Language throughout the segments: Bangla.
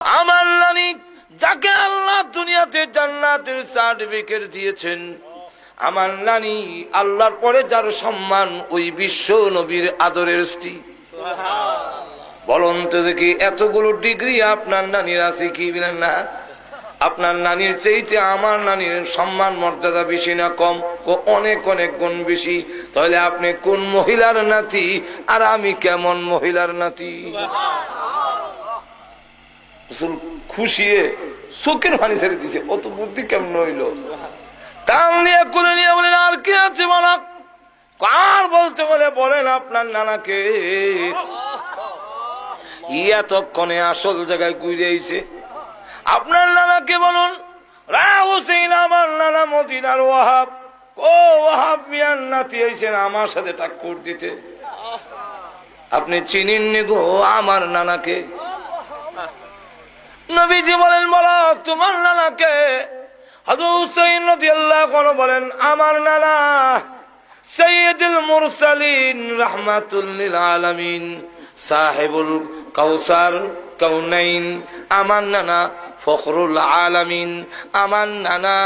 আমার নানি যাকে আল্লাহ দুনিয়াতে জান্নাতের সার্টিফিকেট দিয়েছেন, আমার নানি আল্লাহর পরে যার সম্মান, ওই বিশ্ব নবীর আদরের স্ত্রী। বলুন তো দেখি, এতগুলো ডিগ্রি আপনার নানির আছে কি বলেন না? আপনার নানির চাইতে আমার নানির সম্মান মর্যাদা বেশি না কম? অনেক অনেক গুণ বেশি। তাহলে আপনি কোন মহিলার নাতি আর আমি কেমন মহিলার নাতি? খুশিয়ে চোখের পানি ছেড়ে দিছে, অত বুদ্ধি কেমন হইল? টান দিয়ে করে নিয়ে বলেন, আর কে আছে বলা? কার বলতে বলে বলেন আপনার নানাকে। এতক্ষণে আসল জায়গায় ঘুরে আইছে। আপনার নানাকে বলুন। হোসেন আমার নানা মদিনার ওয়াহাব। ও ওয়াহাব মিয়ার নাতি হয়েছেন, আমার সাথে টাক্কর দিতে। আপনি চিনেননি গো আমার নানাকে? নবীজি বলেন, বলো তোমার নানাকে। হযরত হুসাইন রাদিয়াল্লাহু আনহু বলেন, আমার নানা সাইয়্যিদুল মুরসালিন রাহমাতুল লিল আলামিন সাহেবুল কাউসার কাউনাইন, আমার নানা ফখরুল আলামিন, আমার নানা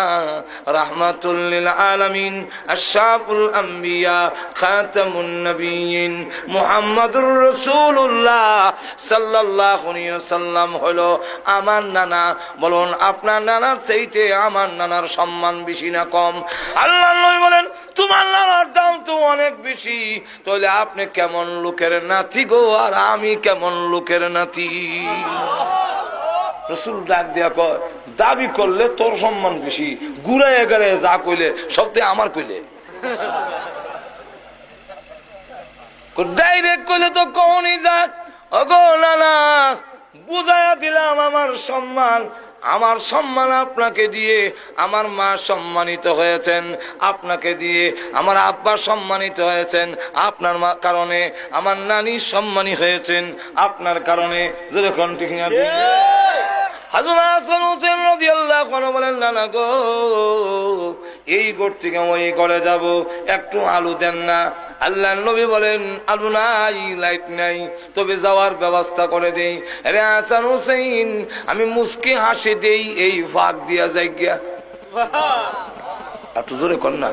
রাহমাতুল লিল আলামিন আশরাফুল আম্বিয়া খাতামুন নবিয়্যিন মুহাম্মাদুর রাসূলুল্লাহ সাল্লাল্লাহু আলাইহি ওয়াসাল্লাম হলো আমার নানা। বলুন আপনার নানার চাইতে আমার নানার সম্মান বেশি না কম? আল্লাহর নবী বলেন, তোমার নানার দাম তো অনেক বেশি। তাহলে আপনি কেমন লোকের নাতি গো, আর আমি কেমন লোকের নাতি? রাসূল ডাক দিয়া কয়, দাবি করলে তোর সম্মান বেশি, ঘুরাইয়া গেলে যা কইলে সবতে আমার কইলে। ডাইরেক্ট কইলে তো কখনই যাক। ওগো নানা, বুঝাইয়া দিলাম আমার সম্মান। আমার সম্মান আপনাকে দিয়ে আমার মা সম্মানিত হয়েছেন, আপনাকে দিয়ে আমার আব্বা সম্মানিত হয়েছেন, আপনার মা কারণে আমার নানি সম্মানী হয়েছেন, আপনার কারণে। যেরকম ঠিক না? হযরত হাসান হোসেন রাদিয়াল্লাহু আনহু বলেন, নানা গো, এই ঘর থেকে ওই ঘরে যাব, একটু আলো দেন না। আল্লাহর নবী বলেন, আলো নাই, লাইট নাই, তবে যাওয়ার ব্যবস্থা করে দেই। আরে হাসান হোসেন, আমি মুস্কি হাসি দেই, এই ফাঁক দিয়া যাই গিয়া। একটু জোরে কর না।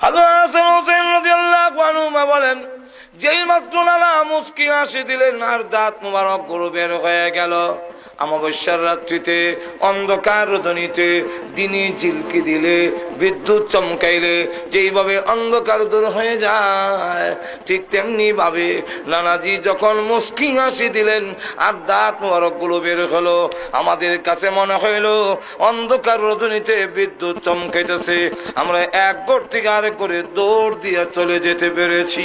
হযরত হাসান হোসেন রাদিয়াল্লাহু আনহু বলেন, যেই মাত্র নানা মুস্কি হাসি দিলেন, আর দাঁত মুবারক গুলো বের হয়ে গেল। অমাবস্যার রাত্রিতে অন্ধকার রজনীতে দিনে ঝিলকি দিলে, বিদ্যুৎ চমকাইলে যেইভাবে অন্ধকার দূর হয়ে যায়, ঠিক তেমনি ভাবে নানাজি যখন মুস্কি হাসি দিলেন আর দাঁত মুবারক গুলো বের হলো, আমাদের কাছে মনে হইল অন্ধকার রজনীতে বিদ্যুৎ চমকাইতেছে, আমরা এক ঘর থেকে আরেক করে দৌড় দিয়ে চলে যেতে পেরেছি।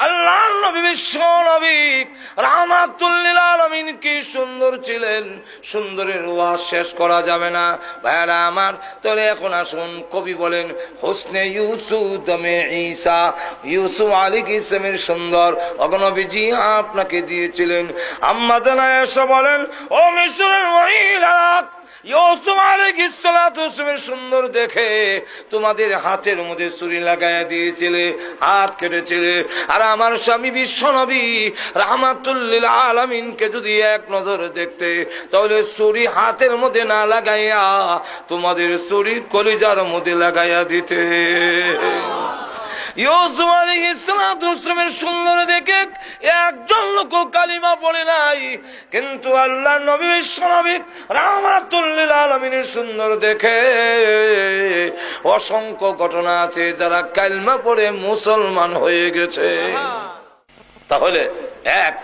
আল্লাহর নবী বিশ্ব নবী রাহমাতুল লিল আলামিন কি সুন্দর ছিলেন, সুন্দরের ওয়াজ শেষ করা যাবে না ভাইরা আমার। তাহলে এখন আসুন, কবি বলেন, হোসনে ইউসুফ দমে ঈসা, ইউসুফ আলাইহিস সালামের সুন্দর অগনবীজি আপনাকে দিয়েছিলেন। আম্মা জানা এসে বলেন, ও মিশরের মহিলা, ইউসুফ আলাইহিস সালামের সুন্দর দেখে তোমাদের হাতের মধ্যে ছুরি লাগাইয়া দিয়েছিলে, হাত কেটেছিলে। আর আমার স্বামী বিশ্ব নবী রাহমাতুল লিল আলামিনকে যদি এক নজর দেখতে, তাহলে ছুরি হাতের মধ্যে না লাগাইয়া তোমাদের ছুরি কলিজার মধ্যে লাগাইয়া দিতে। ইউসুফ আলাইহিস সালামের সুন্দর দেখে একজন লোক কালিমা পড়ে নাই, কিন্তু আল্লাহর নবী বিশ্ব নবী রাহমাতুল লিল আলামিনের সুন্দর দেখে অসংখ্য ঘটনা আছে যারা কালিমা পড়ে মুসলমান হয়ে গেছে। তাহলে এক